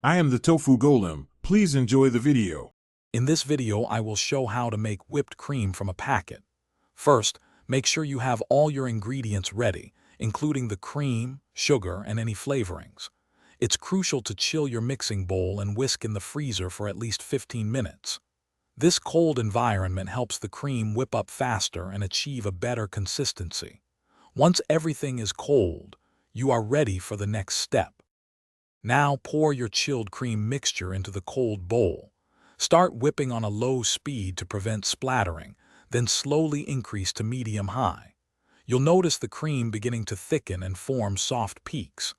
I am the Tofu Golem. Please enjoy the video. In this video, I will show how to make whipped cream from a packet. First, make sure you have all your ingredients ready, including the cream, sugar, and any flavorings. It's crucial to chill your mixing bowl and whisk in the freezer for at least 15 minutes. This cold environment helps the cream whip up faster and achieve a better consistency. Once everything is cold, you are ready for the next step. Now pour your chilled cream mixture into the cold bowl. Start whipping on a low speed to prevent splattering, then slowly increase to medium-high. You'll notice the cream beginning to thicken and form soft peaks.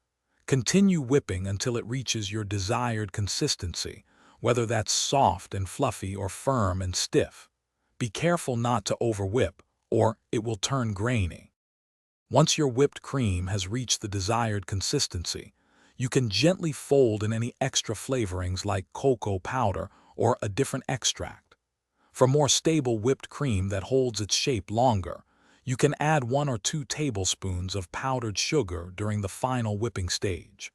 Continue whipping until it reaches your desired consistency, whether that's soft and fluffy or firm and stiff. Be careful not to overwhip, or it will turn grainy. Once your whipped cream has reached the desired consistency, you can gently fold in any extra flavorings like cocoa powder or a different extract. For more stable whipped cream that holds its shape longer, you can add 1 or 2 tablespoons of powdered sugar during the final whipping stage.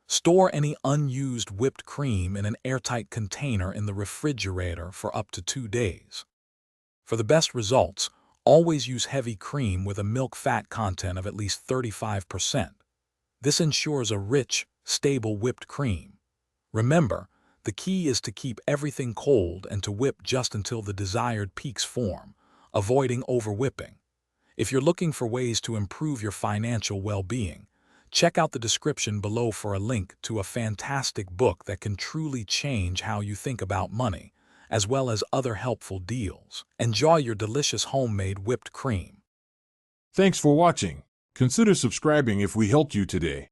Store any unused whipped cream in an airtight container in the refrigerator for up to 2 days. For the best results, always use heavy cream with a milk fat content of at least 35%. This ensures a rich, stable whipped cream. Remember, the key is to keep everything cold and to whip just until the desired peaks form, avoiding overwhipping. If you're looking for ways to improve your financial well-being, check out the description below for a link to a fantastic book that can truly change how you think about money, as well as other helpful deals. Enjoy your delicious homemade whipped cream. Thanks for watching. Consider subscribing if we helped you today.